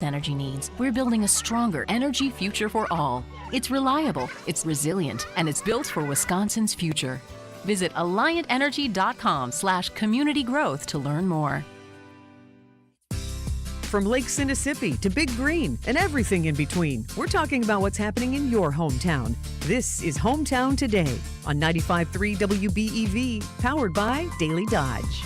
energy needs. We're building a stronger energy future for all. It's reliable, it's resilient, and it's built for Wisconsin's future. Visit alliantenergy.com/community growth to learn more. From Lake Mississippi to Big Green and everything in between, we're talking about what's happening in your hometown. This is Hometown Today on 95.3 WBEV, powered by Daily Dodge.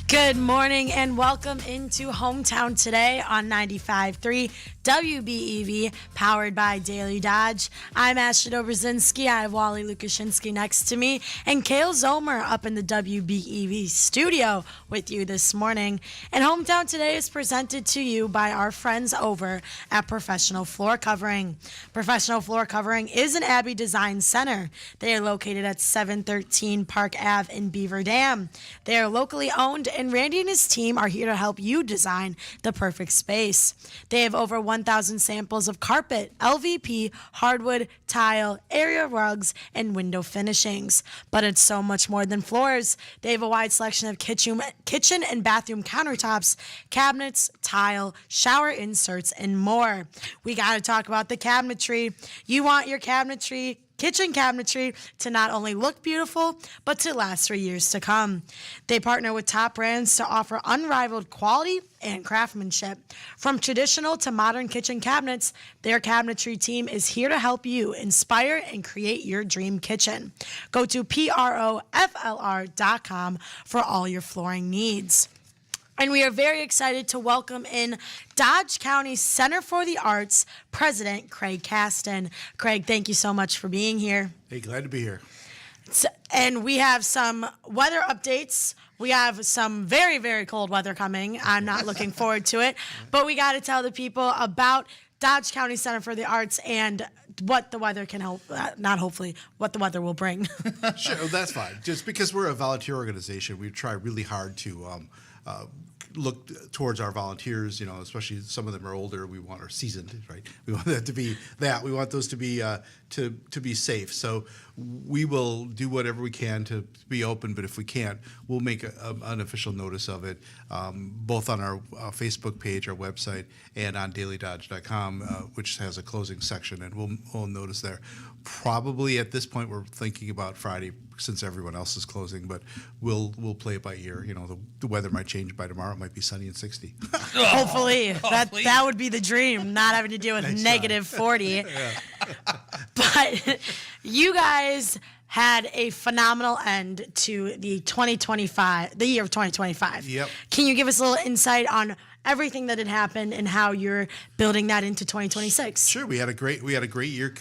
Good morning and welcome into Hometown Today on 95.3 WBEV, powered by Daily Dodge. I'm Ashley Dobrzinski. I have Wally Lukashinsky next to me and Kale Zomer up in the WBEV studio with you this morning. And Hometown Today is presented to you by our friends over at Professional Floor Covering. Professional Floor Covering is an Abbey Design Center. They are located at 713 Park Ave in Beaver Dam. They are locally owned, and Randy and his team are here to help you design the perfect space. They have over 1,000 samples of carpet, LVP, hardwood, tile, area rugs, and window finishings. But it's so much more than floors. They have a wide selection of kitchen and bathroom countertops, cabinets, tile, shower inserts, and more. We got to talk about the cabinetry. You want your kitchen cabinetry to not only look beautiful, but to last for years to come. They partner with top brands to offer unrivaled quality and craftsmanship. From traditional to modern kitchen cabinets, their cabinetry team is here to help you inspire and create your dream kitchen. Go to PROFLR.com for all your flooring needs. And we are very excited to welcome in Dodge County Center for the Arts President Craig Caston. Craig, thank you so much for being here. Hey, glad to be here. And we have some weather updates. We have some very, very cold weather coming. I'm not looking forward to it. But we got to tell the people about Dodge County Center for the Arts and what the weather can help, what the weather will bring. Sure, that's fine. Just because we're a volunteer organization, we try really hard to look towards our volunteers, especially some of them are older. We want our seasoned, right? We want that to be that. We want those to be safe. So we will do whatever we can to be open, but if we can't, we'll make an official notice of it, both on our Facebook page, our website, and on DailyDodge.com, which has a closing section, and we'll notice there. Probably at this point, we're thinking about Friday, since everyone else is closing, but we'll play it by ear. The weather might change by tomorrow. It might be sunny and 60. Hopefully. That would be the dream, not having to deal with negative 40. But you guys had a phenomenal end to the year of 2025. Yep. Can you give us a little insight on everything that had happened and how you're building that into 2026? Sure. We had a great year.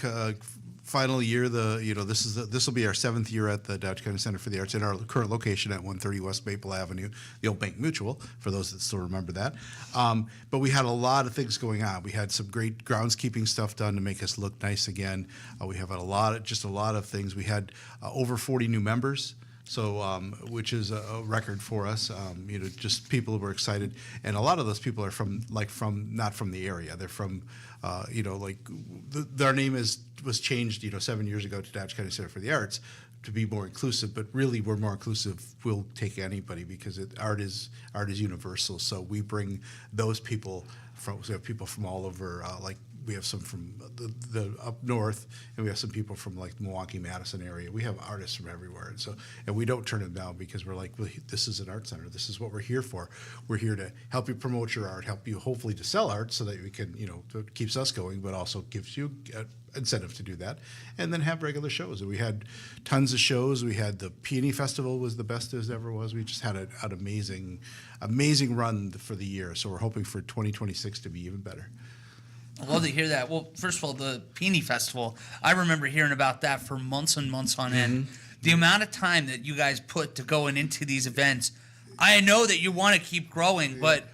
Final year, this will be our 7th year at the Dodge County Center for the Arts in our current location at 130 West Maple Avenue, the old Bank Mutual, for those that still remember that. But we had a lot of things going on. We had some great groundskeeping stuff done to make us look nice again. We have a lot of things. We had over 40 new members. So, which is a record for us. Just people who were excited, and a lot of those people are not from the area. They're from, their name was changed, 7 years ago to Dodge County Center for the Arts to be more inclusive. But really, we're more inclusive. We'll take anybody because art is universal. So we bring those people from. We have people from all over, we have some from the up north, and we have some people from like the Milwaukee, Madison area. We have artists from everywhere, and we don't turn them down because we're like, well, this is an art center. This is what we're here for. We're here to help you promote your art, help you hopefully to sell art so that we can, it keeps us going, but also gives you incentive to do that, and then have regular shows. And we had tons of shows. We had the Peony Festival was the best as ever was. We just had an amazing run for the year. So we're hoping for 2026 to be even better. I love to hear that. Well, first of all, the Peony Festival, I remember hearing about that for months and months on end. The amount of time that you guys put to going into these events, I know that you want to keep growing, but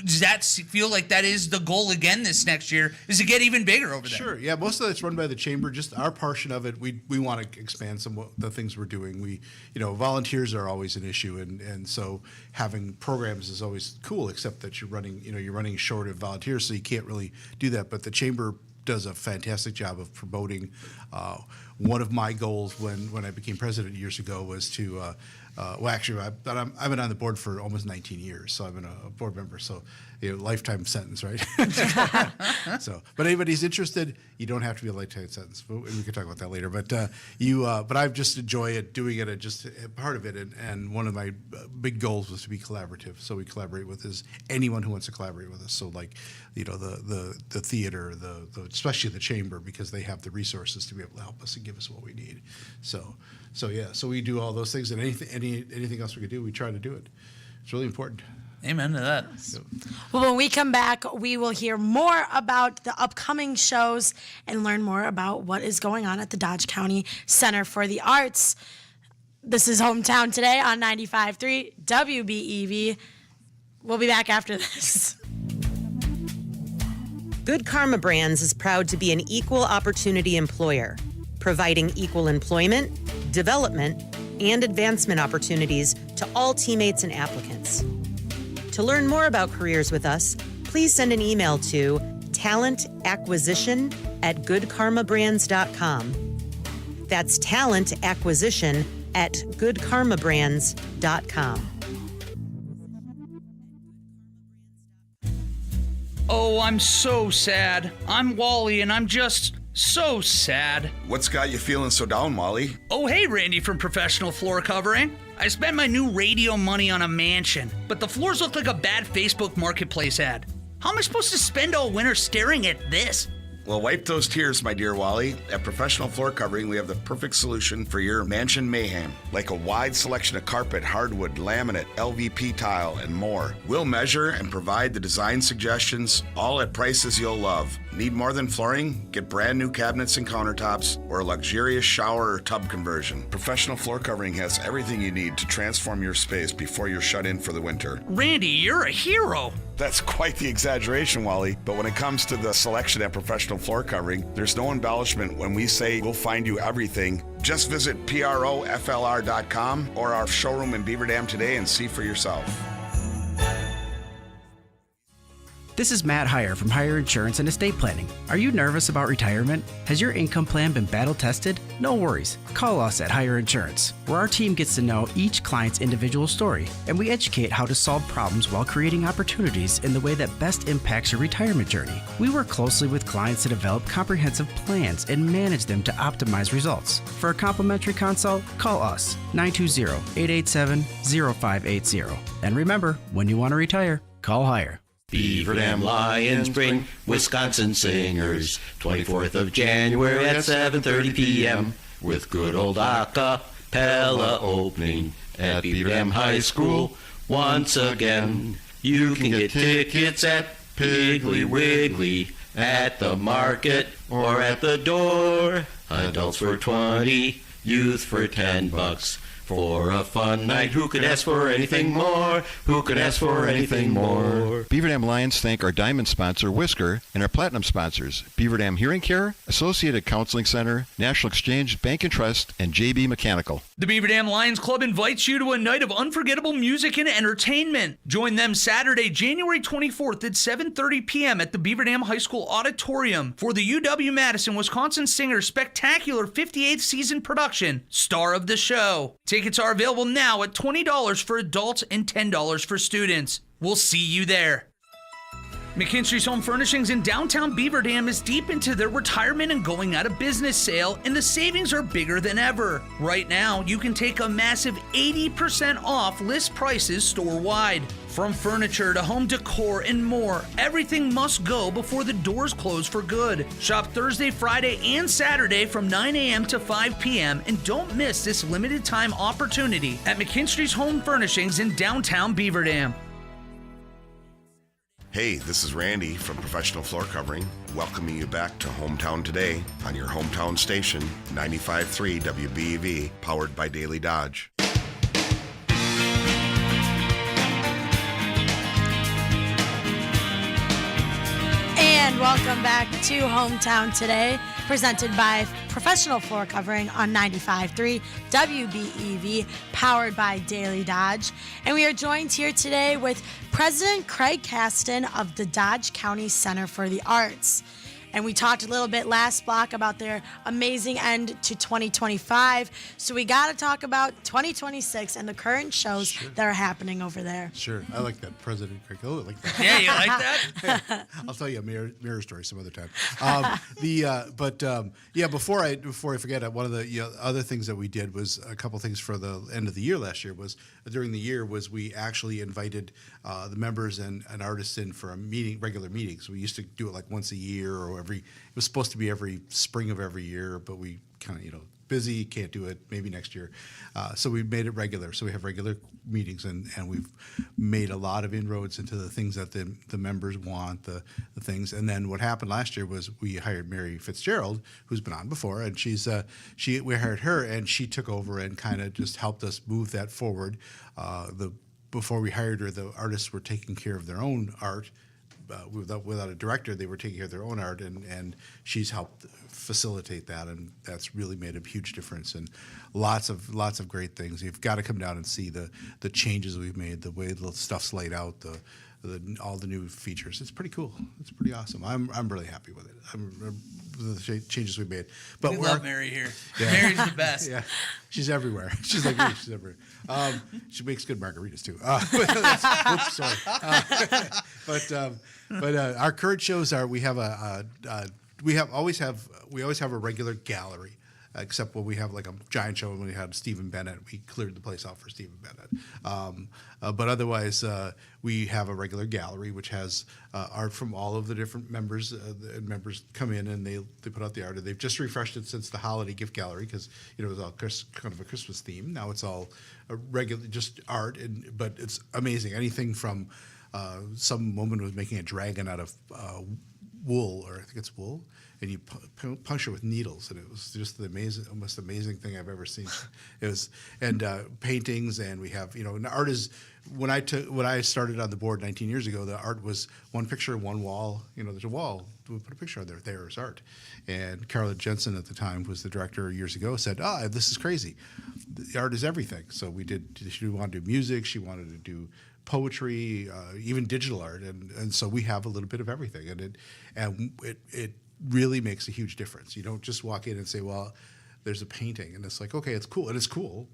does that feel like that is the goal again this next year, is to get even bigger over there? Sure, yeah. Most of that's run by the chamber. Just our portion of it, we want to expand some of the things we're doing. Volunteers are always an issue, and so having programs is always cool, except that you're running short of volunteers, so you can't really do that. But the chamber does a fantastic job of promoting one of my goals when I became president years ago was to, I've been on the board for almost 19 years, so I've been a board member, so lifetime sentence, right? So, but anybody's interested, you don't have to be a lifetime sentence. We can talk about that later. But but I just enjoy it, doing it, just part of it. And one of my big goals was to be collaborative. So we collaborate with anyone who wants to collaborate with us. So like, the theater, especially the chamber, because they have the resources to be able to help us and give us what we need. So we do all those things, and anything else we could do, we try to do it. It's really important. Amen to that. Well, when we come back, we will hear more about the upcoming shows and learn more about what is going on at the Dodge County Center for the Arts. This is Hometown Today on 95.3 WBEV. We'll be back after this. Good Karma Brands is proud to be an equal opportunity employer, providing equal employment, development, and advancement opportunities to all teammates and applicants. To learn more about careers with us, please send an email to talentacquisition@goodkarmabrands.com. That's talentacquisition@goodkarmabrands.com. Oh, I'm so sad. I'm Wally, and I'm just so sad. What's got you feeling so down, Wally? Oh, hey, Randy from Professional Floor Covering. I spent my new radio money on a mansion, but the floors look like a bad Facebook Marketplace ad. How am I supposed to spend all winter staring at this? Well, wipe those tears, my dear Wally. At Professional Floor Covering, we have the perfect solution for your mansion mayhem. Like a wide selection of carpet, hardwood, laminate, LVP tile, and more. We'll measure and provide the design suggestions, all at prices you'll love. Need more than flooring? Get brand new cabinets and countertops or a luxurious shower or tub conversion. Professional Floor Covering has everything you need to transform your space before you're shut in for the winter. Randy, you're a hero. That's quite the exaggeration, Wally. But when it comes to the selection at Professional Floor Covering, there's no embellishment when we say we'll find you everything. Just visit PROFLR.com or our showroom in Beaver Dam today and see for yourself. This is Matt Heyer from Heyer Insurance and Estate Planning. Are you nervous about retirement? Has your income plan been battle tested? No worries. Call us at Heyer Insurance, where our team gets to know each client's individual story, and we educate how to solve problems while creating opportunities in the way that best impacts your retirement journey. We work closely with clients to develop comprehensive plans and manage them to optimize results. For a complimentary consult, call us 920-887-0580. And remember, when you want to retire, call Heyer. Beaver Dam Lions bring Wisconsin singers, 24th of January at 7:30 p.m. with good old a-cappella opening at Beaver Dam High School once again. You can get tickets at Piggly Wiggly, at the market, or at the door. Adults for $20, youth for $10. For a fun night, who could ask for anything more? Who could ask for anything more? Beaver Dam Lions thank our diamond sponsor, Whisker, and our platinum sponsors, Beaver Dam Hearing Care, Associated Counseling Center, National Exchange Bank and Trust, and JB Mechanical. The Beaver Dam Lions Club invites you to a night of unforgettable music and entertainment. Join them Saturday, January 24th at 7:30 p.m. at the Beaver Dam High School Auditorium for the UW-Madison, Wisconsin Singers' spectacular 58th season production, Star of the Show. Tickets are available now at $20 for adults and $10 for students. We'll see you there. McKinstry's Home Furnishings in downtown Beaver Dam is deep into their retirement and going out of business sale, and the savings are bigger than ever. Right now, you can take a massive 80% off list prices store-wide. From furniture to home decor and more, everything must go before the doors close for good. Shop Thursday, Friday, and Saturday from 9 a.m. to 5 p.m. and don't miss this limited time opportunity at McKinstry's Home Furnishings in downtown Beaver Dam. Hey, this is Randy from Professional Floor Covering, welcoming you back to Hometown Today on your hometown station, 95.3 WBEV, powered by Daily Dodge. And welcome back to Hometown Today, presented by Professional Floor Covering on 95.3 WBEV, powered by Daily Dodge. And we are joined here today with President Craig Caston of the Dodge County Center for the Arts. And we talked a little bit last block about their amazing end to 2025. So we got to talk about 2026 and the current shows that are happening over there. Sure. I like that. President Craig. Oh, I like that. Yeah, you like that? I'll tell you a mirror story some other time. Before I forget, one of the other things that we did was a couple things for the end of the year last year was during the year was we actually invited the members and artists in for a regular meetings. We used to do it like once a year or it was supposed to be every spring of every year, but we kind of, busy, can't do it, maybe next year. So we made it regular. So we have regular meetings and we've made a lot of inroads into the things that the members want, the things. And then what happened last year was we hired Mary Fitzgerald, who's been on before, and we hired her and she took over and kind of just helped us move that forward. Before we hired her, the artists were taking care of their own art. Without a director, they were taking care of their own art, and she's helped facilitate that, and that's really made a huge difference. And lots of great things. You've got to come down and see the changes we've made, the way the stuff's laid out, all the new features. It's pretty cool. It's pretty awesome. I'm really happy with it. The changes we made. But we love Mary here. Yeah. Mary's the best. Yeah, she's everywhere. She's like me. She's everywhere. She makes good margaritas too. Oops, sorry. But our current shows are we always have a regular gallery. Except when we have like a giant show when we had Stephen Bennett, we cleared the place out for Stephen Bennett. But otherwise, we have a regular gallery which has art from all of the different members. Members come in and they put out the art. They've just refreshed it since the holiday gift gallery because it was all kind of a Christmas theme. Now it's all regular, just art, but it's amazing. Anything from some woman was making a dragon out of wool, or I think it's wool. And you puncture with needles, and it was just the most amazing thing I've ever seen. It was, and paintings, and we have, and art is when I started on the board 19 years ago. The art was one picture, one wall. There's a wall. We put a picture on there. There's art. And Carla Jensen at the time was the director years ago. Said, this is crazy. The art is everything. So we did. She wanted to do music. She wanted to do poetry, even digital art, and so we have a little bit of everything, and it really makes a huge difference. You don't just walk in and say, well, there's a painting, and it's like, okay, it's cool, and it's cool,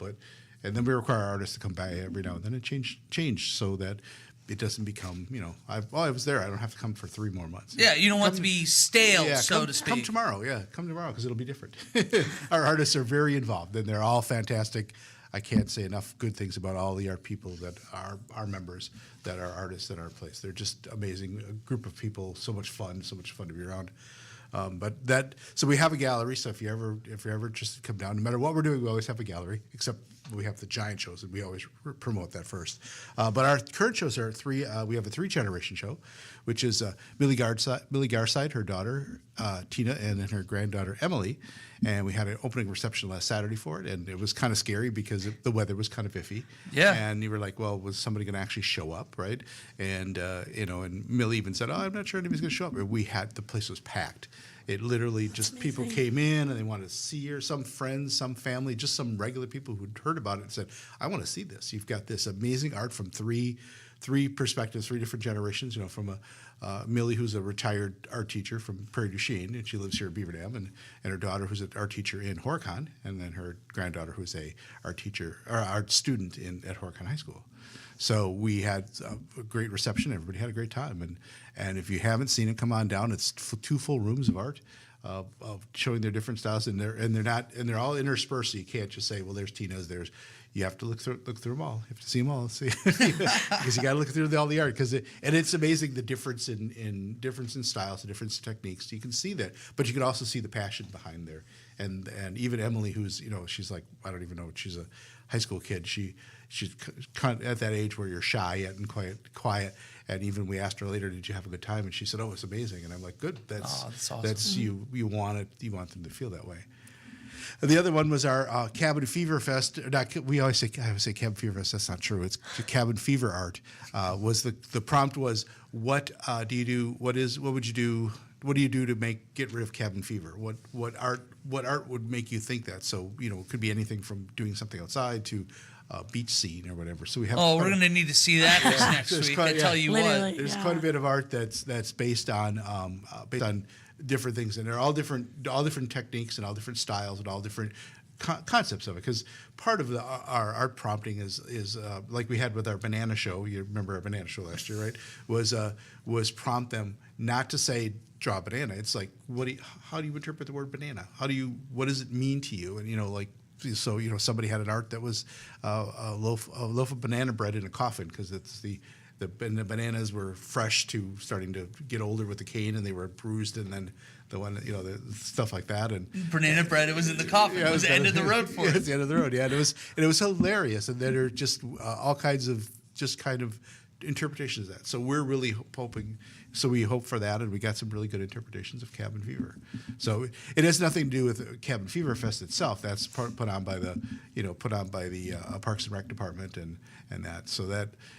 and then we require artists to come by every now and then and change so that it doesn't become, I was there, I don't have to come for 3 more months. Yeah, you don't want to be stale, so to speak. Come tomorrow, because it'll be different. Our artists are very involved, and they're all fantastic. I can't say enough good things about all the art people that are our members, that are artists in our place. They're just amazing, a group of people, so much fun to be around. So we have a gallery. So if you're ever interested, come down. No matter what we're doing, we always have a gallery. Except we have the giant shows, and we always promote that first. But our current shows are 3. We have a 3-generation show, which is Millie Garside, her daughter Tina, and then her granddaughter Emily. And we had an opening reception last Saturday for it, and it was kind of scary because the weather was kind of iffy. Yeah. And you were like, well, was somebody going to actually show up, right? And and Millie even said, I'm not sure anybody's going to show up. The place was packed. It literally just people came in and they wanted to see her, some friends, some family, just some regular people who'd heard about it and said, I want to see this. You've got this amazing art from three perspectives, 3 different generations, from Millie, who's a retired art teacher from Prairie du Chien, and she lives here in Beaver Dam, and her daughter, who's an art teacher in Horicon, and then her granddaughter, who's a art student at Horicon High School. So we had a great reception. Everybody had a great time, and if you haven't seen it, come on down. It's 2 full rooms of art. Of showing their different styles, and they're all interspersed. So you can't just say, well, there's Tina's, you have to look through them all. You have to see them all, because you got to look through all the art. And it's amazing the difference in styles, the different techniques. You can see that, but you can also see the passion behind there. And even Emily, who's she's like, I don't even know, she's a high school kid. She's kind of at that age where you're shy yet and quiet. And even we asked her later, did you have a good time? And she said, it's amazing. And I'm like, good. That's awesome. That's you want it. You want them to feel that way. And the other one was our Cabin Fever Fest. I always say Cabin Fever Fest. That's not true. It's Cabin Fever Art. Was the prompt was, what do you do? What would you do do you do to get rid of cabin fever? What art would make you think that? So it could be anything from doing something outside to beach scene or whatever. So we have. Oh, we're gonna need to see that next week. I tell you Literally, what. There's quite a bit of art that's based on different things, and they're all different techniques and all different styles and all different concepts of it. Because part of our art prompting is like we had with our banana show. You remember our banana show last year, right? Was prompt them not to say draw a banana. It's like how do you interpret the word banana? What does it mean to you? And so somebody had an art that was a loaf of banana bread in a coffin, because it's the bananas were fresh to starting to get older with the cane, and they were bruised, and then the stuff like that, and banana bread. It was in the coffin. It was the end of the road for it. it. It's the end of the road. Yeah, and it was hilarious, and there are just all kinds of kind of interpretations of that. So we're really hoping. So we hope for that, and we got some really good interpretations of cabin fever. So it has nothing to do with Cabin Fever Fest itself. That's put on by the Parks and Rec department and that. So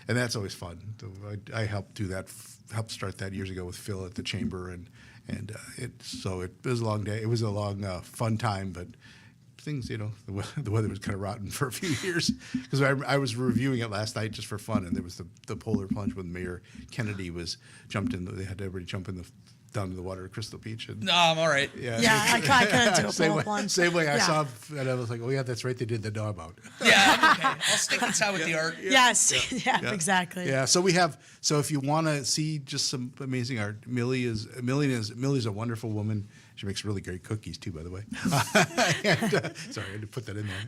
that's always fun. I helped do that. Helped start that years ago with Phil at the chamber, and it was a long day. It was a long fun time, but things, the weather was kind of rotten for a few years, because I was reviewing it last night just for fun, and there was the polar plunge when Mayor Kennedy jumped in. They had everybody jump down to the water at Crystal Beach. And, no, I'm all right. Yeah, I couldn't do a polar plunge. Same way I saw, and I was like, oh yeah, that's right, they did the dog out. Yeah, I'm okay. I'll stick inside with the art. Yes, yeah, exactly. Yeah, so if you want to see just some amazing art, Millie's a wonderful woman. She makes really great cookies too, by the way. Sorry, I had to put that in there.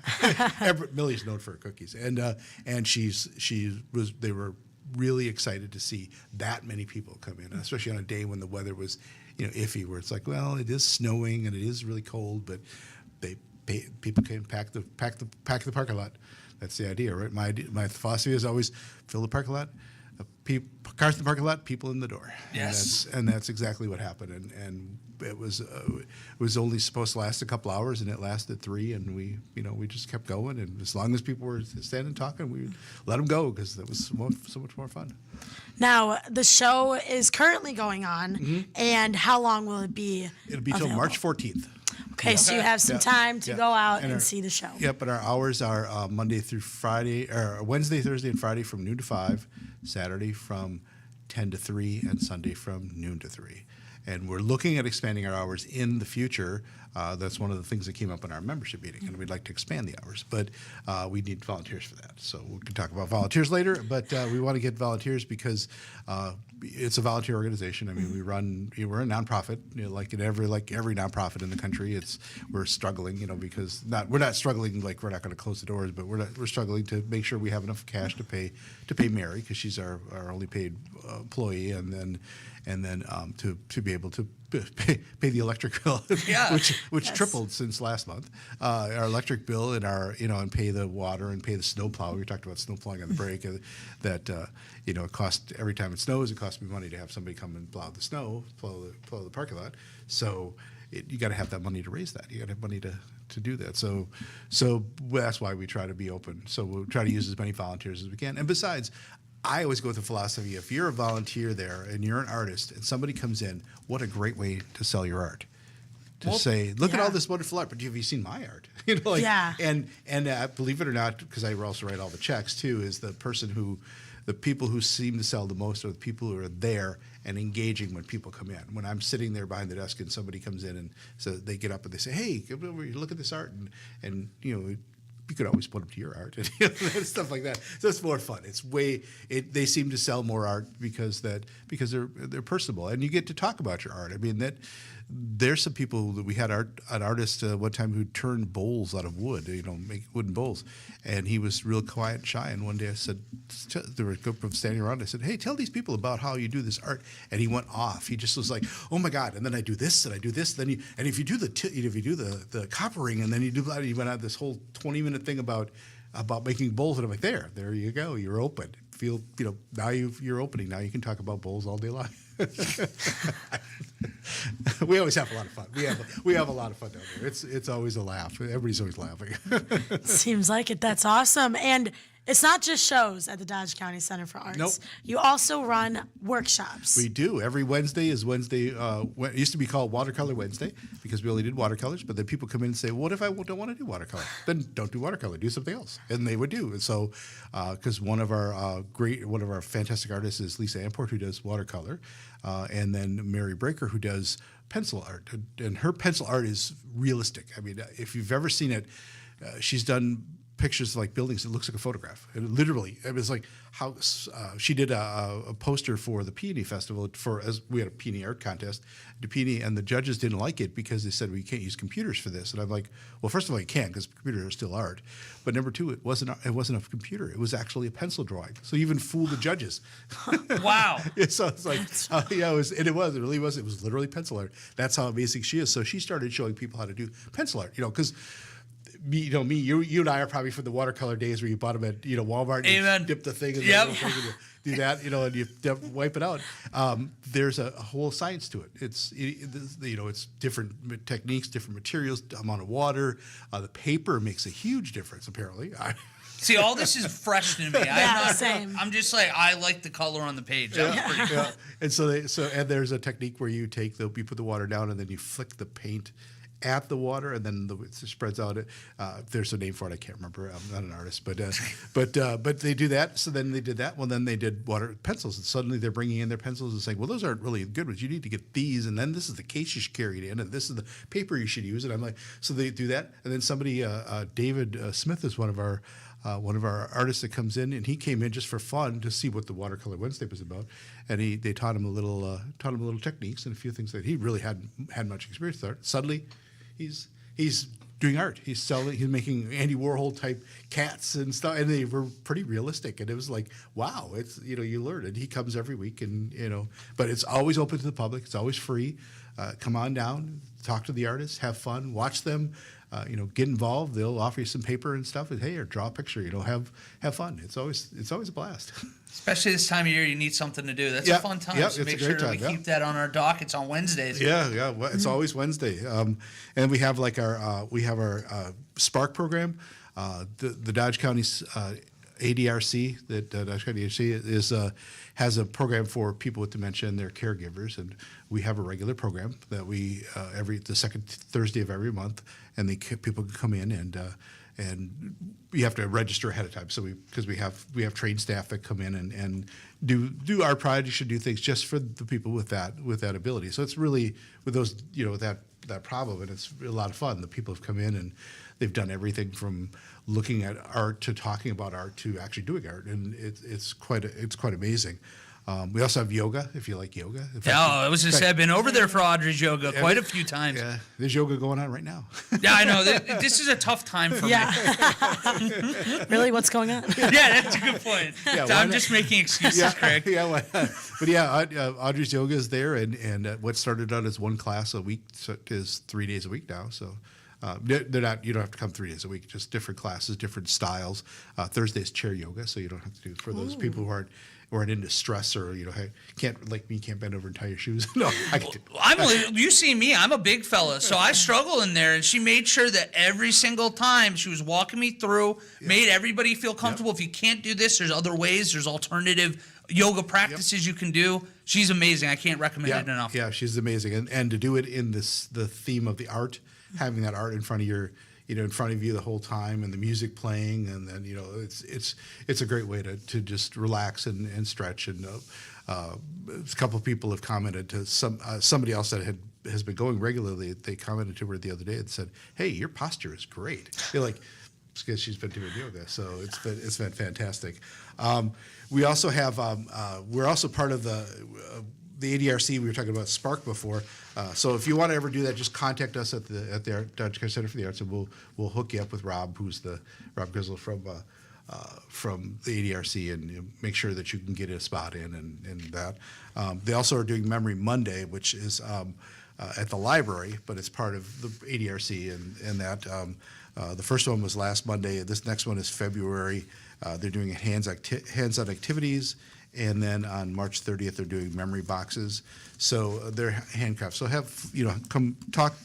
Millie's known for her cookies, and they were really excited to see that many people come in, especially on a day when the weather was, iffy, where it's like, well, it is snowing and it is really cold, but people can pack the parking lot. That's the idea, right? My philosophy is always fill the parking lot. Cars in the parking lot, people in the door. Yes, and that's exactly what happened. And it was only supposed to last a couple hours, and it lasted 3. And we just kept going. And as long as people were standing talking, we let them go, because it was so much more fun. Now the show is currently going on, and how long will it be? It'll be till March 14th. Okay, so you have some time to go out and see the show. Yep, but our hours are Monday through Friday, or Wednesday, Thursday, and Friday from noon to 5, Saturday from 10 to 3, and Sunday from noon to 3. And we're looking at expanding our hours in the future. That's one of the things that came up in our membership meeting, and we'd like to expand the hours, but we need volunteers for that. So we can talk about volunteers later, but we want to get volunteers because it's a volunteer organization. I mean, we're a nonprofit, like every nonprofit in the country. We're struggling, because we're not struggling like we're not going to close the doors, but we're struggling to make sure we have enough cash to pay Mary, because she's our only paid employee, and then to be able to pay the electric bill, which tripled since last month. Our electric bill and and pay the water and pay the snow plow. We talked about snow plowing on the break. It costs, every time it snows, it costs me money to have somebody come and plow the parking lot. So you got to have that money to raise that. You got to have money to do that. So that's why we try to be open. So we'll try to use as many volunteers as we can. And besides, I always go with the philosophy, if you're a volunteer there and you're an artist and somebody comes in, what a great way to sell your art. Say, look at all this wonderful art, but have you seen my art? And believe it or not, because I also write all the checks too, is the people who seem to sell the most are the people who are there and engaging when people come in. When I'm sitting there behind the desk and somebody comes in and so they get up and they say, hey, come over, look at this art, and you could always put them to your art and stuff like that. So it's more fun. They seem to sell more art because they're personable, and you get to talk about your art. I mean, there's some people that we had an artist one time who turned bowls out of wood, make wooden bowls, and he was real quiet and shy. And one day I said, there were a group of standing around. I said, hey, tell these people about how you do this art. And he went off. He just was like, oh my God! And then I do this and I do this. Then if you do the coppering, and then you do that, he went on this whole 20-minute thing about making bowls. And I'm like, there you go. You're open. Now you're opening. Now you can talk about bowls all day long. We always have a lot of fun. We have a lot of fun down there. It's always a laugh. Everybody's always laughing. Seems like it. That's awesome. And It's not just shows at the Dodge County Center for Arts. Nope. You also run workshops. We do. Every Wednesday is Wednesday. It used to be called Watercolor Wednesday because we only did watercolors. But then people come in and say, "What if I don't want to do watercolor?" Then don't do watercolor. Do something else. And they would do. And so, because one of our fantastic artists is Lisa Amport, who does watercolor, and then Mary Breaker, who does pencil art. And her pencil art is realistic. I mean, if you've ever seen it, she's done pictures of like buildings. It looks like a photograph. And literally, it was like how she did a poster for the Peony Festival as we had a Peony art contest. The Peony and the judges didn't like it because they said we can't use computers for this. And I'm like, well, first of all, you can because computers are still art. But number two, it wasn't a computer. It was actually a pencil drawing. So you even fooled the judges. Wow. So it's like, it really was. It was literally pencil art. That's how amazing she is. So she started showing people how to do pencil art. Because. You and I are probably from the watercolor days where you bought them at Walmart. And you dip the thing in the little thing and you do that, and you wipe it out. There's a whole science to it. It's different techniques, different materials, amount of water. The paper makes a huge difference. Apparently. See, all this is fresh to me. Same. I'm just like, I like the color on the page. That was pretty cool. And there's a technique where you put the water down and then you flick the paint at the water, and then it spreads out. There's a name for it. I can't remember. I'm not an artist, but they do that. So then they did that. Well, then they did water pencils, and suddenly they're bringing in their pencils and saying, "Well, those aren't really good ones. You need to get these, and then this is the case you should carry it in, and this is the paper you should use." And I'm like, so they do that, and then somebody, David Smith, is one of our artists that comes in, and he came in just for fun to see what the Watercolor Wednesday was about, and they taught him a little techniques and a few things that he really hadn't had much experience with art. Suddenly, he's doing art. He's making Andy Warhol type cats and stuff, and they were pretty realistic. And it was like, wow, it's you learn. And he comes every week, and but it's always open to the public. It's always free. Come on down, talk to the artists, have fun, watch them. Get involved. They'll offer you some paper and stuff, and hey, or draw a picture. Have fun. It's always a blast. Especially this time of year, you need something to do. That's a fun time. So make sure we keep that on our dockets on Wednesdays. Yeah. Well, it's always Wednesday. And we have our Spark program. The Dodge County ADRC, that Dodge County ADRC has a program for people with dementia and their caregivers, and we have a regular program that we the second Thursday of every month, and people can come in and you have to register ahead of time. So because we have trained staff that come in and do our project, should do things just for the people with that ability. So it's really with those that problem, and it's a lot of fun. The people have come in and they've done everything from looking at art to talking about art to actually doing art, and it's quite amazing. We also have yoga, if you like yoga. I was just I've been over there for Audrey's yoga quite a few times. Yeah, there's yoga going on right now. Yeah, I know. This is a tough time for me. Really, what's going on? Yeah, that's a good point. Yeah, I'm just making excuses, Craig. But Audrey's yoga is there, and what started out as one class a week is 3 days a week now. So. They're not. You don't have to come 3 days a week. Just different classes, different styles. Thursday's chair yoga, so you don't have to do for those people who aren't into stress or can't bend over and tie your shoes. No, I can do. You see me. I'm a big fella, so I struggle in there. And she made sure that every single time she was walking me through, made everybody feel comfortable. If you can't do this, there's other ways. There's alternative yoga practices you can do. She's amazing. I can't recommend it enough. Yeah, she's amazing, and to do it in the theme of the art. Having that art in front of you the whole time, and the music playing, and then it's a great way to just relax and stretch. And a couple of people have commented to somebody else that has been going regularly. They commented to her the other day and said, "Hey, your posture is great." You're like, it's because she's been doing yoga, so it's been fantastic. We also have we're also part of the ADRC. We were talking about Spark before. So if you want to ever do that, just contact us at the Dodge County Center for the Arts, and we'll hook you up with Rob, who's Rob Grizzle from the ADRC, and make sure that you can get a spot in and that. They also are doing Memory Monday, which is at the library, but it's part of the ADRC, and that. The first one was last Monday. This next one is February. They're doing hands-on activities. And then on March 30th, they're doing memory boxes. So they're handcrafts. So come talk,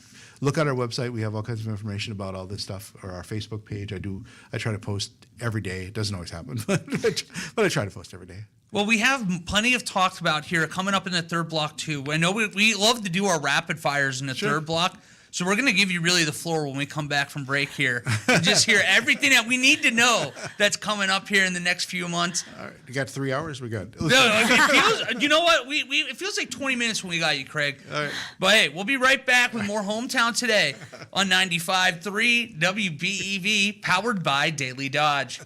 look at our website. We have all kinds of information about all this stuff, or our Facebook page. I try to post every day. It doesn't always happen, but I try to post every day. Well, we have plenty of talked about here coming up in the third block, too. I know we love to do our rapid fires in the third block. So we're going to give you really the floor when we come back from break here. And just hear everything that we need to know that's coming up here in the next few months. All right. You got 3 hours? We're good. No, it feels, you know what? It feels like 20 minutes when we got you, Craig. All right. But hey, we'll be right back with more Hometown Today on 95.3 WBEV, powered by Daily Dodge.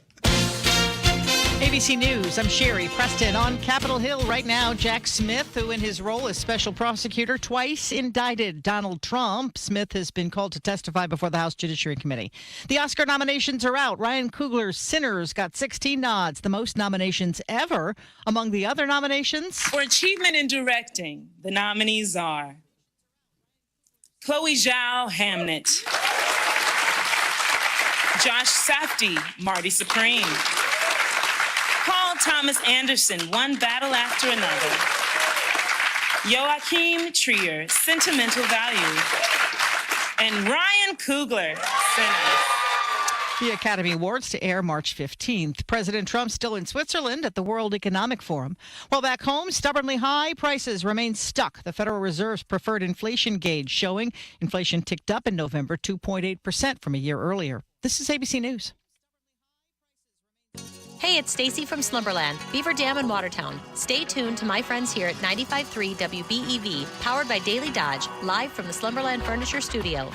ABC News, I'm Sherry Preston on Capitol Hill right now. Jack Smith, who in his role as special prosecutor twice indicted Donald Trump. Smith has been called to testify before the House Judiciary Committee. The Oscar nominations are out. Ryan Coogler's Sinners got 16 nods, the most nominations ever. Among the other nominations, for achievement in directing, the nominees are Chloe Zhao, Hamnet; Josh Safdie, Marty Supreme; Paul Thomas Anderson, One Battle After Another; Joachim Trier, Sentimental Value; and Ryan Coogler, Sinners. The Academy Awards to air March 15th. President Trump still in Switzerland at the World Economic Forum. While back home, stubbornly high prices remain stuck. The Federal Reserve's preferred inflation gauge showing inflation ticked up in November 2.8% from a year earlier. This is ABC News. Hey, it's Stacy from Slumberland, Beaver Dam in Watertown. Stay tuned to my friends here at 95.3 WBEV, powered by Daily Dodge, live from the Slumberland Furniture Studio.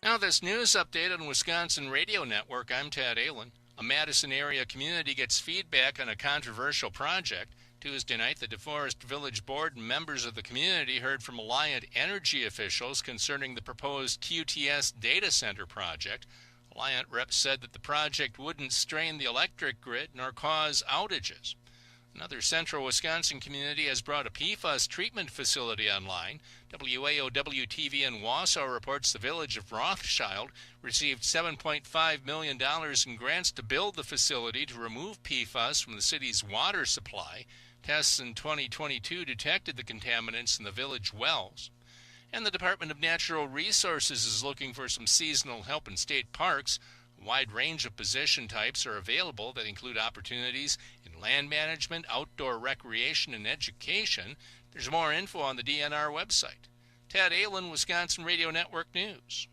Now this news update on Wisconsin Radio Network. I'm Tad Allen. A Madison area community gets feedback on a controversial project. Tuesday night, the DeForest Village Board and members of the community heard from Alliant Energy officials concerning the proposed QTS data center project. Alliant reps said that the project wouldn't strain the electric grid nor cause outages. Another central Wisconsin community has brought a PFAS treatment facility online. WAOW-TV in Wausau reports the village of Rothschild received $7.5 million in grants to build the facility to remove PFAS from the city's water supply. Tests in 2022 detected the contaminants in the village wells. And the Department of Natural Resources is looking for some seasonal help in state parks. A wide range of position types are available that include opportunities in land management, outdoor recreation, and education. There's more info on the DNR website. Tad Allen, Wisconsin Radio Network News.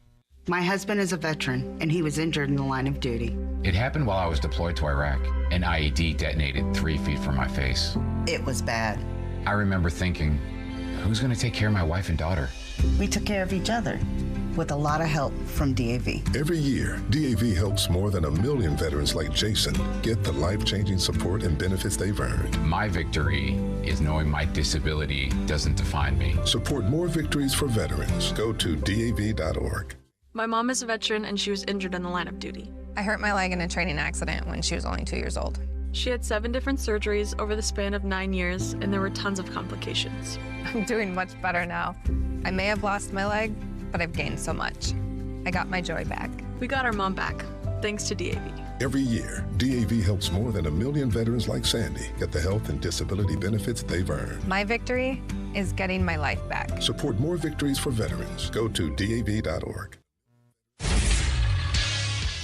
My husband is a veteran, and he was injured in the line of duty. It happened while I was deployed to Iraq. An IED detonated 3 feet from my face. It was bad. I remember thinking, who's going to take care of my wife and daughter? We took care of each other with a lot of help from DAV. Every year, DAV helps more than 1 million veterans like Jason get the life-changing support and benefits they've earned. My victory is knowing my disability doesn't define me. Support more victories for veterans. Go to DAV.org. My mom is a veteran and she was injured in the line of duty. I hurt my leg in a training accident when she was only 2 years old. She had 7 different surgeries over the span of 9 years, and there were tons of complications. I'm doing much better now. I may have lost my leg, but I've gained so much. I got my joy back. We got our mom back, thanks to DAV. Every year, DAV helps more than 1 million veterans like Sandy get the health and disability benefits they've earned. My victory is getting my life back. Support more victories for veterans. Go to DAV.org.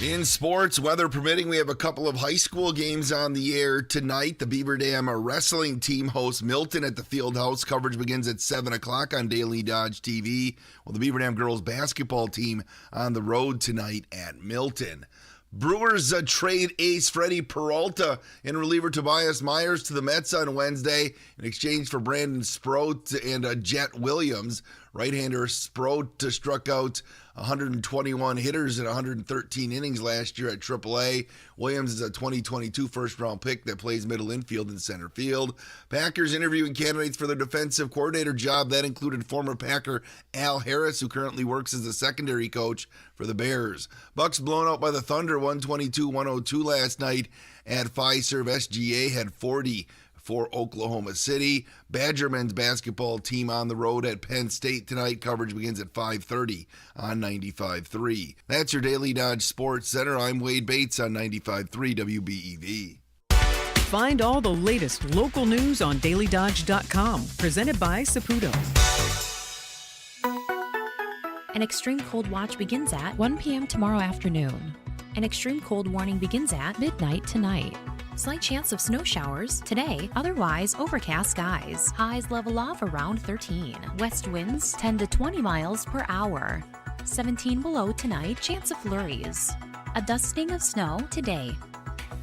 In sports, weather permitting, we have a couple of high school games on the air tonight. The Beaver Dam wrestling team hosts Milton at the Field House. Coverage begins at 7 o'clock on Daily Dodge TV. Well, the Beaver Dam girls basketball team on the road tonight at Milton. Brewers trade ace Freddie Peralta and reliever Tobias Myers to the Mets on Wednesday in exchange for Brandon Sproat and Jet Williams. Right-hander Sproat struck out 121 hitters in 113 innings last year at AAA. Williams is a 2022 first-round pick that plays middle infield and center field. Packers interviewing candidates for their defensive coordinator job. That included former Packer Al Harris, who currently works as a secondary coach for the Bears. Bucks blown out by the Thunder 122-102 last night at Fiserv. SGA had 40 for Oklahoma City. Badger men's basketball team on the road at Penn State tonight. Coverage begins at 5:30 on 95.3. That's your Daily Dodge Sports Center. I'm Wade Bates on 95.3 WBEV. Find all the latest local news on DailyDodge.com. Presented by Saputo. An extreme cold watch begins at 1 p.m. tomorrow afternoon. An extreme cold warning begins at midnight tonight. Slight chance of snow showers today, otherwise overcast skies. Highs level off around 13. West winds 10 to 20 miles per hour. 17 below tonight, chance of flurries. A dusting of snow today.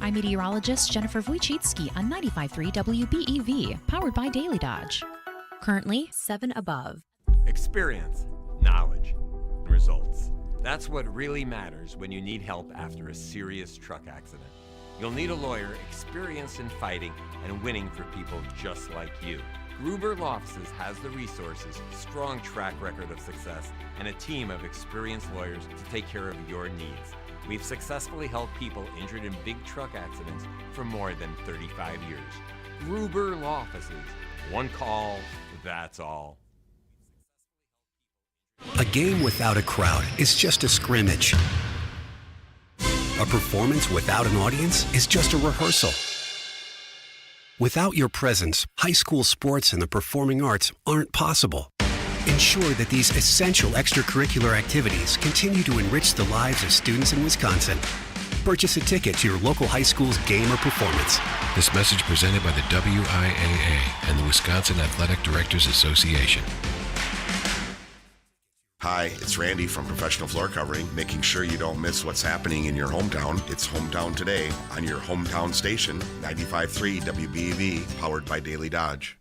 I'm meteorologist Jennifer Wojcicki on 95.3 WBEV, powered by Daily Dodge. Currently 7 above. Experience, knowledge, and results. That's what really matters when you need help after a serious truck accident. You'll need a lawyer experienced in fighting and winning for people just like you. Gruber Law Offices has the resources, strong track record of success, and a team of experienced lawyers to take care of your needs. We've successfully helped people injured in big truck accidents for more than 35 years. Gruber Law Offices. One call, that's all. A game without a crowd is just a scrimmage. A performance without an audience is just a rehearsal. Without your presence, high school sports and the performing arts aren't possible. Ensure that these essential extracurricular activities continue to enrich the lives of students in Wisconsin. Purchase a ticket to your local high school's game or performance. This message presented by the WIAA and the Wisconsin Athletic Directors Association. Hi, it's Randy from Professional Floor Covering, making sure you don't miss what's happening in your hometown. It's Hometown Today on your hometown station, 95.3 WBEV, powered by Daily Dodge.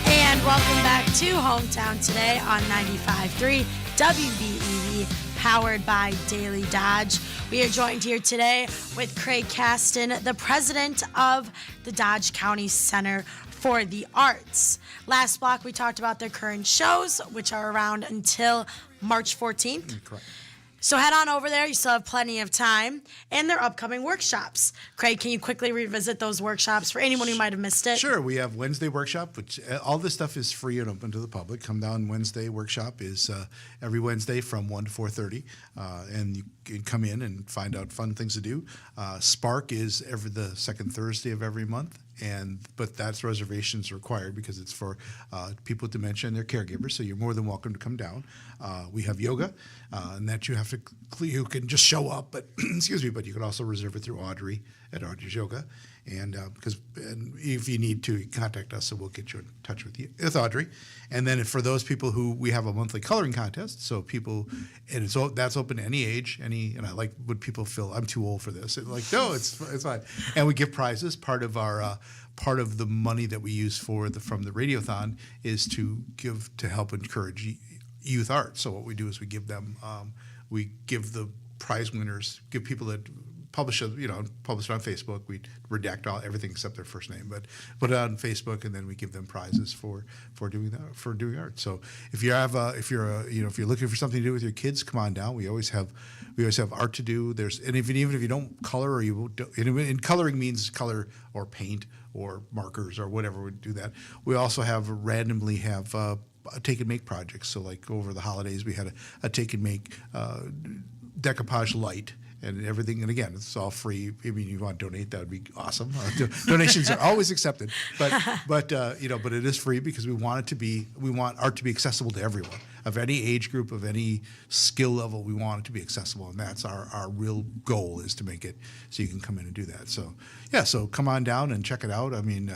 And welcome back to Hometown Today on 95.3 WBEV, powered by Daily Dodge. We are joined here today with Craig Caston, the president of the Dodge County Center for the Arts. Last block, we talked about their current shows, which are around until March 14th. Correct. So head on over there. You still have plenty of time. And their upcoming workshops. Craig, can you quickly revisit those workshops for anyone who might have missed it? Sure. We have Wednesday workshop, which all this stuff is free and open to the public. Come down Wednesday workshop is every Wednesday from 1 to 4:30. And you can come in and find out fun things to do. Spark is the second Thursday of every month. But that's reservations required because it's for people with dementia and their caregivers. So you're more than welcome to come down. We have yoga, and that you can just show up, but excuse me, but you can also reserve it through Audrey at Audrey's Yoga, and if you need to, contact us, and we'll get you in touch with Audrey. And then for those people who we have a monthly coloring contest, so people, and that's open to any age, and I like when people feel I'm too old for this. And like, no, it's fine, and we give prizes. Part of the money that we use from the Radiothon is to help encourage youth art. So what we do is we give the prize winners, give people that publish it on Facebook. We redact everything except their first name, but put it on Facebook, and then we give them prizes for doing art. So if you're looking for something to do with your kids, come on down. We always have art to do. Even if you don't color, and coloring means color or paint or markers or whatever, we do that. We also randomly have a take and make projects. So like over the holidays, we had a take and make decoupage light and everything. And again, it's all free. I mean, you want to donate, that would be awesome. Donations are always accepted, but it is free because we want art to be accessible to everyone of any age group, of any skill level. We want it to be accessible, and that's our real goal, is to make it so you can come in and do that. So yeah, so come on down and check it out. I mean,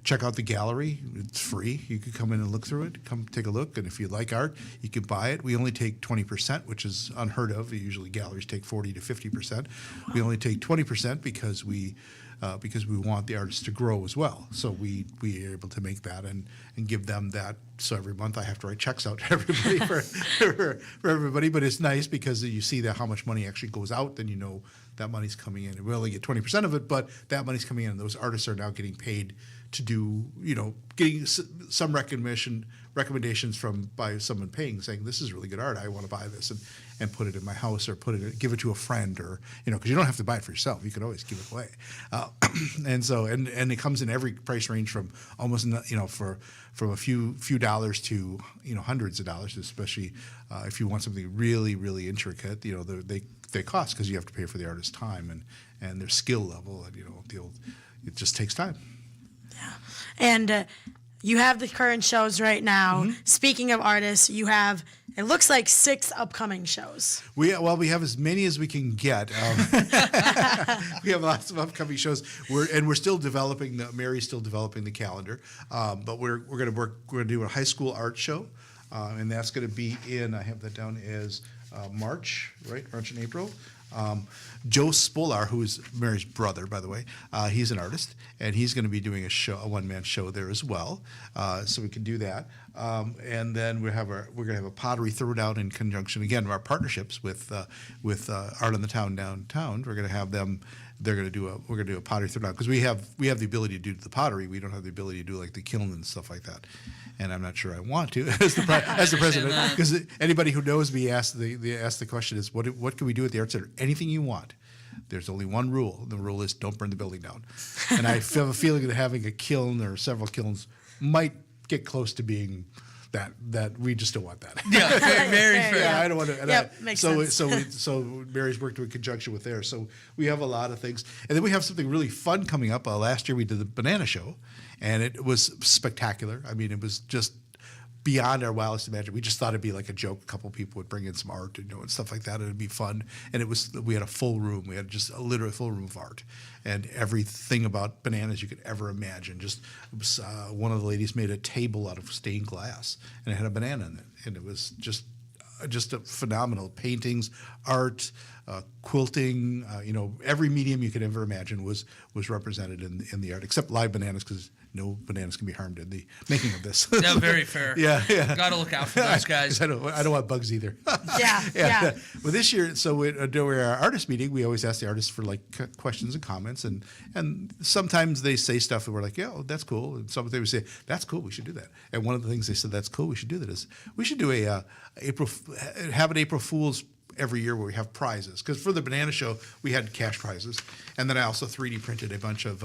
check out the gallery. It's free. You can come in and look through it. Come take a look, and if you like art, you can buy it. We only take 20%, which is unheard of. Usually galleries take 40 to 50%. We only take 20% because we want the artists to grow as well. So we are able to make that and give them that. So every month I have to write checks out to everybody for everybody. But it's nice because you see that how much money actually goes out, then you know that money's coming in. And we only get 20% of it, but that money's coming in, and those artists are now getting paid to do, getting some recommendations by someone paying, saying, this is really good art, I want to buy this and put it in my house, or give it to a friend, or because you don't have to buy it for yourself, you can always give it away. And it comes in every price range from almost from a few dollars to hundreds of dollars, especially if you want something really, really intricate. They cost because you have to pay for the artist's time and their skill level, and it just takes time. And You have the current shows right now. Speaking of artists, you have, it looks like 6 upcoming shows. We have as many as we can get. We have lots of upcoming shows. We're still developing. Mary's still developing the calendar, but we're going to do a high school art show, and that's going to be in. I have that down as March, right? March and April. Joe Spolar, who is Mary's brother, by the way, he's an artist, and he's going to be doing a one-man show there as well. So we can do that, and then we're going to have a pottery throwdown in conjunction again our partnerships with Art on the Town downtown. We're going to have them. We're going to do a pottery throwdown because we have the ability to do the pottery. We don't have the ability to do like the kiln and stuff like that. And I'm not sure I want to as the president, because anybody who knows me asks the question is what can we do at the Art Center? Anything you want. There's only one rule. The rule is don't burn the building down. And I have a feeling that having a kiln or several kilns might get close to being that we just don't want that. Yeah, very fair. Yeah, I don't want to. Makes sense. So Mary's worked in conjunction with there. So we have a lot of things, and then we have something really fun coming up. Last year we did the banana show, and it was spectacular. I mean, it was just beyond our wildest imagination. We just thought it'd be like a joke. A couple people would bring in some art, and stuff like that. And it'd be fun. And we had a full room. We had just a literal full room of art, and everything about bananas you could ever imagine. Just one of the ladies made a table out of stained glass, and it had a banana in it, and it was just a phenomenal paintings, art, quilting. Every medium you could ever imagine was represented in the art, except live bananas, because no bananas can be harmed in the making of this. No, very fair. Yeah. Got to look out for those guys. I don't want bugs either. Yeah. Well, this year, so during our artist meeting, we always ask the artists for like questions and comments, and sometimes they say stuff that we're like, yeah, that's cool, and sometimes they would say, that's cool, we should do that. And one of the things they said, that's cool, we should do that, is we should do have an April Fool's every year where we have prizes, because for the banana show we had cash prizes, and then I also 3D printed a bunch of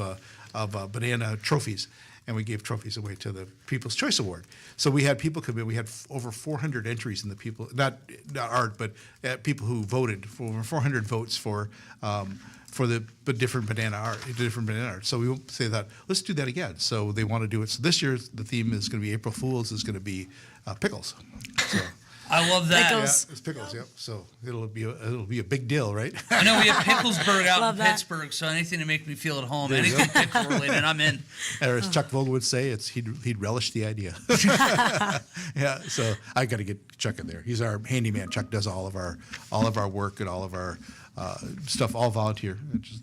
banana trophies, and we gave trophies away to the People's Choice Award. So we had people come in. We had over 400 entries in the people, not art, but people who voted for over 400 votes for the different banana art. So we say that let's do that again. So they want to do it. So this year the theme is going to be April Fools is going to be pickles. So. I love that. Pickles. Yeah, it's pickles. Yep. So it'll be a big deal, right? I know we have Picklesburg out Love in that. Pittsburgh, so anything to make me feel at home, anything pickle related, I'm in. Or as Chuck Vogel would say, he'd relish the idea. Yeah. So I got to get Chuck in there. He's our handyman. Chuck does all of our work and all of our stuff, all volunteer. It's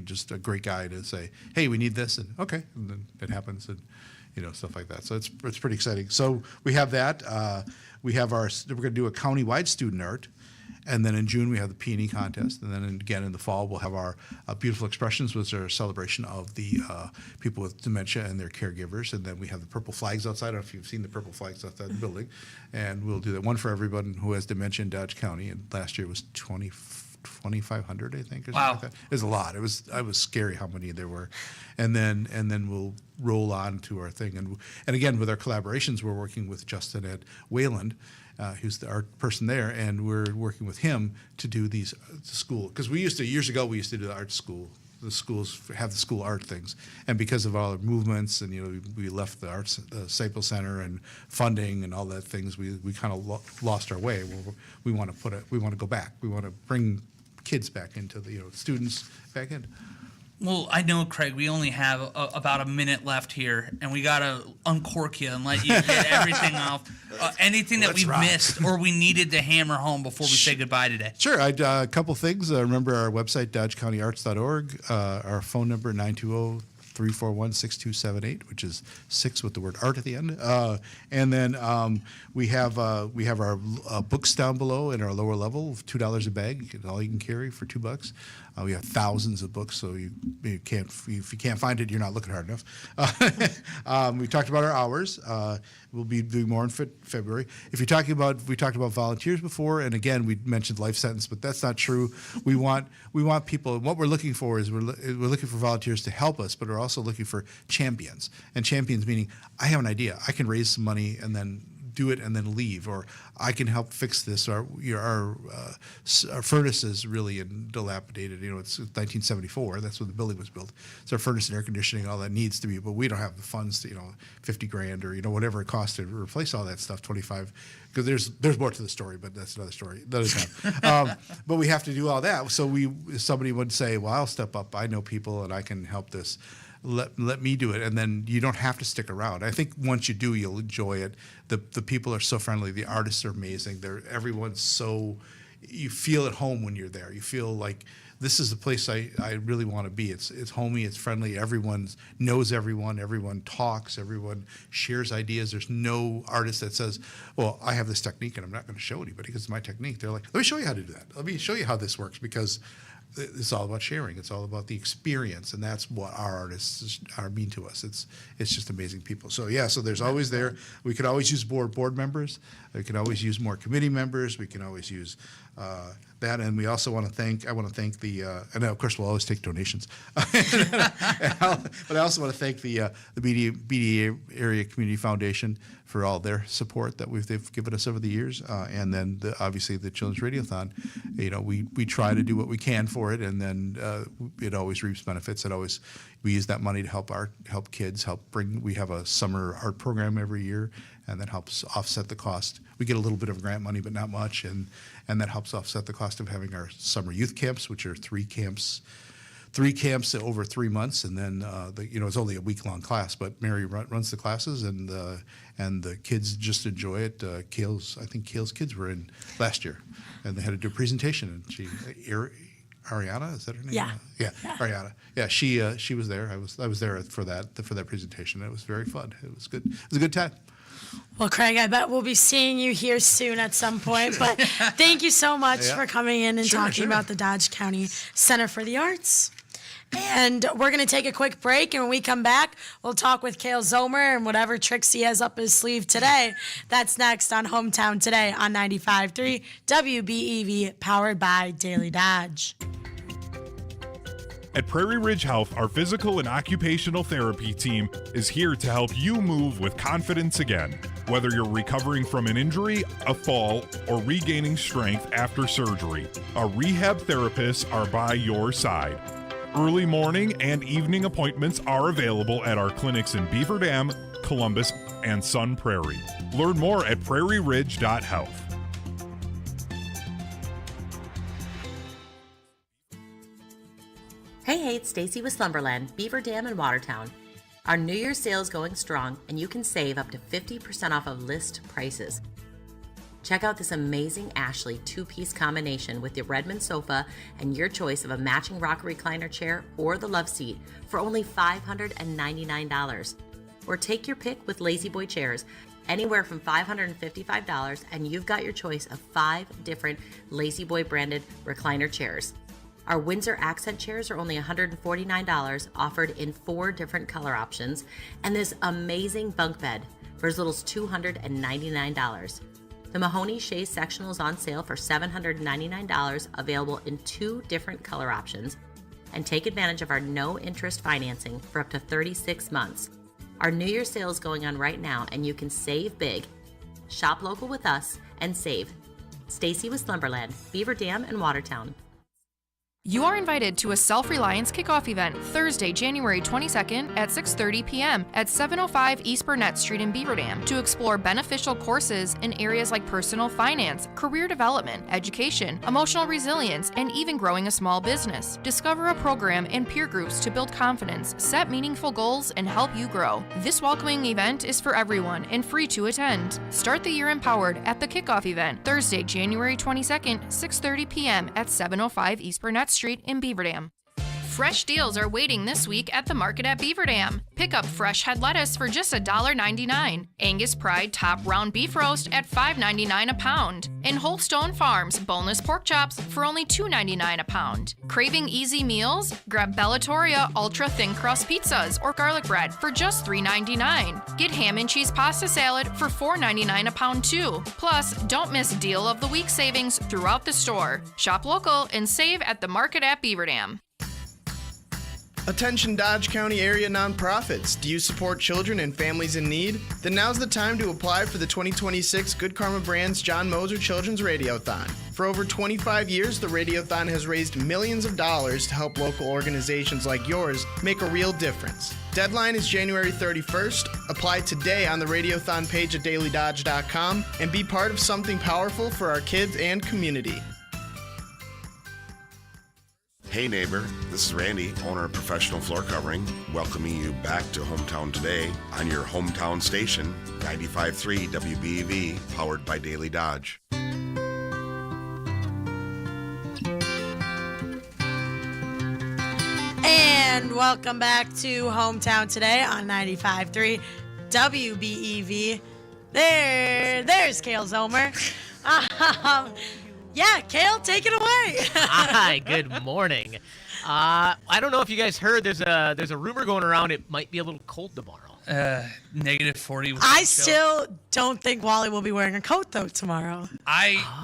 just a great guy to say, hey, we need this, and okay, and then it happens, and stuff like that. So it's pretty exciting. So we have that. We're going to do a countywide student art, and then in June we have the Peony contest, and then again in the fall we'll have our Beautiful Expressions, which is our celebration of the people with dementia and their caregivers, and then we have the purple flags outside. I don't know if you've seen the purple flags outside the building, and we'll do that one for everyone who has dementia in Dodge County, and last year it was 2,500, I think, or something like that. It was a lot. It was scary how many there were, and then we'll roll on to our thing, and again with our collaborations, we're working with Justin at Wayland, who's the art person there, and we're working with him to do these school, because years ago we used to do the art school. The schools have the school art things, and because of all the movements, and we left the Staples Center and funding and all that things, we kind of lost our way. We want to go back. We want to bring kids back into the students back in. Well, I know, Craig, we only have about a minute left here, and we got to uncork you and let you get everything off. Anything that we've missed or we needed to hammer home before we say goodbye today? Sure. A couple things. Remember our website, dodgecountyarts.org, our phone number, 920-341-6278, which is 6 with the word art at the end. And then we have our books down below in our lower level, $2 a bag, all you can carry for $2. We have thousands of books, so you can't, if you can't find it, you're not looking hard enough. We talked about our hours. We'll be doing more in February. We talked about volunteers before, and again, we mentioned life sentence, but that's not true. We want people, and what we're looking for is we're looking for volunteers to help us, but we're also looking for champions. And champions meaning, I have an idea, I can raise some money and then do it and then leave, or I can help fix this. Our furnace is really dilapidated. It's 1974. That's when the building was built. So our furnace and air conditioning, all that needs to be, but we don't have the funds to, $50,000 or whatever it costs to replace all that stuff. 25, because there's more to the story, but that's another story. Another time. But we have to do all that. So somebody would say, well, I'll step up. I know people and I can help this. Let me do it, and then you don't have to stick around. I think once you do, you'll enjoy it. The people are so friendly. The artists are amazing. Everyone's so, you feel at home when you're there. You feel like this is the place I really want to be. It's homey, it's friendly. Everyone knows everyone. Everyone talks. Everyone shares ideas. There's no artist that says, well, I have this technique and I'm not going to show anybody because it's my technique. They're like, let me show you how to do that. Let me show you how this works, because it's all about sharing. It's all about the experience, and that's what our artists mean to us. It's just amazing people. So so there's always there. We could always use board members. We can always use more committee members. We can always use that, and we also want to thank. I want to thank and of course we'll always take donations. But I also want to thank the BDA Area Community Foundation for all their support that they've given us over the years, and then obviously the Children's Radiothon. We try to do what we can for it, and then it always reaps benefits. We use that money to help kids, we have a summer art program every year, and that helps offset the cost. We get a little bit of grant money, but not much, and that helps offset the cost of having our summer youth camps, which are three camps over 3 months, and then it's only a week-long class, but Mary runs the classes, and the kids just enjoy it. Kale's kids were in last year, and they had to do a presentation, and Ariana, is that her name? Yeah. Ariana. Yeah, she was there. I was there for that presentation. It was very fun. It was good. It was a good time. Well, Craig, I bet we'll be seeing you here soon at some point. But thank you so much for coming in and talking about the Dodge County Center for the Arts. And we're going to take a quick break, and when we come back, we'll talk with Cale Zomer and whatever tricks he has up his sleeve today. That's next on Hometown Today on 95.3 WBEV, powered by Daily Dodge. At Prairie Ridge Health, our physical and occupational therapy team is here to help you move with confidence again. Whether you're recovering from an injury, a fall, or regaining strength after surgery, our rehab therapists are by your side. Early morning and evening appointments are available at our clinics in Beaver Dam, Columbus, and Sun Prairie. Learn more at prairieridge.health. Hey, it's Stacy with Slumberland, Beaver Dam, and Watertown. Our New Year's sale is going strong, and you can save up to 50% off of list prices. Check out this amazing Ashley 2-piece combination with the Redmond sofa and your choice of a matching rocker recliner chair or the love seat for only $599. Or take your pick with Lazy Boy chairs, anywhere from $555, and you've got your choice of 5 different Lazy Boy branded recliner chairs. Our Windsor accent chairs are only $149, offered in 4 different color options, and this amazing bunk bed for as little as $299. The Mahoney Chaise sectional is on sale for $799, available in 2 different color options, and take advantage of our no-interest financing for up to 36 months. Our New Year's sale is going on right now, and you can save big. Shop local with us and save. Stacy with Slumberland, Beaver Dam, and Watertown. You are invited to a Self-Reliance Kickoff event Thursday, January 22nd at 6:30 p.m. at 705 East Burnett Street in Beaver Dam to explore beneficial courses in areas like personal finance, career development, education, emotional resilience, and even growing a small business. Discover a program and peer groups to build confidence, set meaningful goals, and help you grow. This welcoming event is for everyone and free to attend. Start the year empowered at the Kickoff event Thursday, January 22nd, 6:30 p.m. at 705 East Burnett Street in Beaver Dam. Fresh deals are waiting this week at the market at Beaver Dam. Pick up fresh head lettuce for just $1.99. Angus Pride top round beef roast at $5.99 a pound. And Holdstone Farms boneless pork chops for only $2.99 a pound. Craving easy meals? Grab Bellatoria ultra thin crust pizzas or garlic bread for just $3.99. Get ham and cheese pasta salad for $4.99 a pound too. Plus, don't miss deal of the week savings throughout the store. Shop local and save at the market at Beaver Dam. Attention Dodge County area nonprofits. Do you support children and families in need? Then now's the time to apply for the 2026 Good Karma Brands John Moser Children's Radiothon. For over 25 years, the Radiothon has raised millions of dollars to help local organizations like yours make a real difference. Deadline is January 31st. Apply today on the Radiothon page at DailyDodge.com and be part of something powerful for our kids and community. Hey neighbor, this is Randy, owner of Professional Floor Covering, welcoming you back to Hometown Today on your hometown station, 95.3 WBEV, powered by Daily Dodge. And welcome back to Hometown Today on 95.3 WBEV. There's Kale Zomer. Yeah, Kale, take it away. Hi, good morning. I don't know if you guys heard, there's a rumor going around it might be a little cold tomorrow. Negative 40. I still don't think Wally will be wearing a coat, though, tomorrow.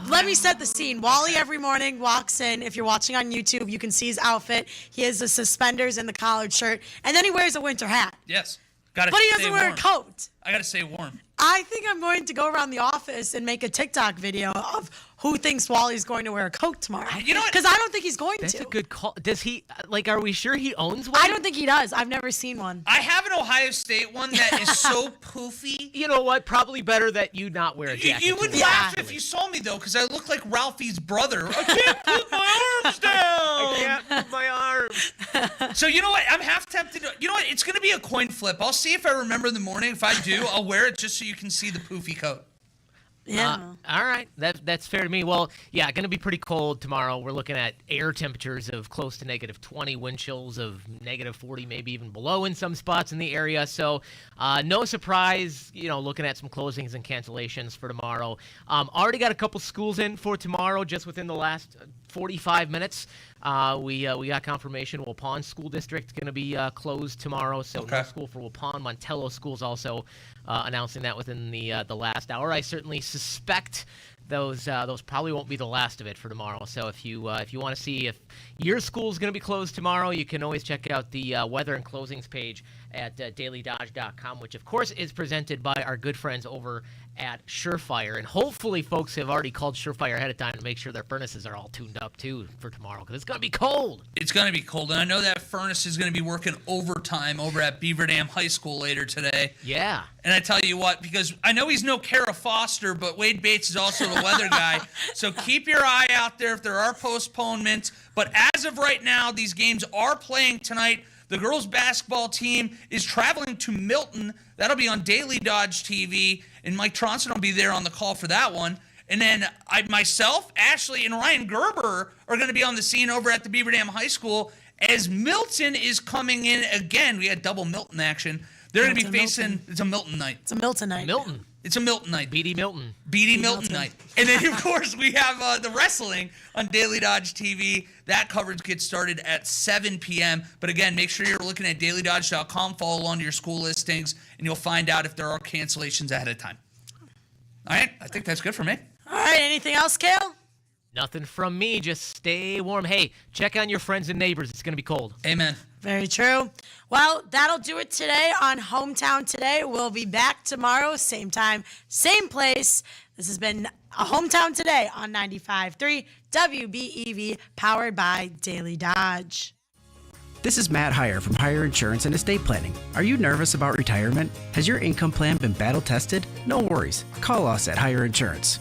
Let me set the scene. Wally every morning walks in. If you're watching on YouTube, you can see his outfit. He has the suspenders and the collared shirt, and then he wears a winter hat. Yes. But he doesn't wear a coat. I gotta stay warm. I think I'm going to go around the office and make a TikTok video of who thinks Wally's going to wear a coat tomorrow. You know what? Because I don't think he's going That's to. a good call. Does he, are we sure he owns one? I don't think he does. I've never seen one. I have an Ohio State one that is so poofy. You know what? Probably better that you not wear a jacket. You would laugh if you saw me, though, because I look like Ralphie's brother. I can't put my arms down. I can't move my arms. So you know what? I'm half tempted. You know what? It's going to be a coin flip. I'll see if I remember in the morning. If I do, I'll wear it just so you can see the poofy coat. Yeah. All right. That's fair to me. Well, yeah, going to be pretty cold tomorrow. We're looking at air temperatures of close to negative 20, wind chills of negative 40, maybe even below in some spots in the area. So no surprise, looking at some closings and cancellations for tomorrow. Already got a couple schools in for tomorrow just within the last 45 minutes. We got confirmation. Waupun School District going to be closed tomorrow, so no school for Waupun. Montello School's also announcing that within the last hour. I certainly suspect those probably won't be the last of it for tomorrow. So if you want to see if your school's going to be closed tomorrow, you can always check out the weather and closings page at DailyDodge.com, which of course is presented by our good friends over at Surefire. And hopefully folks have already called Surefire ahead of time to make sure their furnaces are all tuned up too for tomorrow, because it's going to be cold. It's going to be cold, and I know that furnace is going to be working overtime over at Beaver Dam High School later today. Yeah. And I tell you what, because I know he's no Kara Foster, but Wade Bates is also the weather guy. So keep your eye out there if there are postponements. But as of right now, these games are playing tonight. The girls' basketball team is traveling to Milton. That'll be on Daily Dodge TV, and Mike Tronson will be there on the call for that one. And then myself, Ashley, and Ryan Gerber are going to be on the scene over at the Beaver Dam High School as Milton is coming in again. We had double Milton action. They're going to be facing – it's a Milton night. It's a Milton night. It's a Milton night. BD Milton. BD Milton night. And then, of course, we have the wrestling on Daily Dodge TV. That coverage gets started at 7 p.m. But again, make sure you're looking at dailydodge.com. Follow along to your school listings, and you'll find out if there are cancellations ahead of time. All right. I think that's good for me. All right. Anything else, Kale? Nothing from me. Just stay warm. Hey, check on your friends and neighbors. It's going to be cold. Amen. Very true. Well, that'll do it today on Hometown Today. We'll be back tomorrow, same time, same place. This has been a Hometown Today on 95.3 WBEV, powered by Daily Dodge. This is Matt Heyer from Heyer Insurance and Estate Planning. Are you nervous about retirement? Has your income plan been battle tested? No worries. Call us at Heyer Insurance.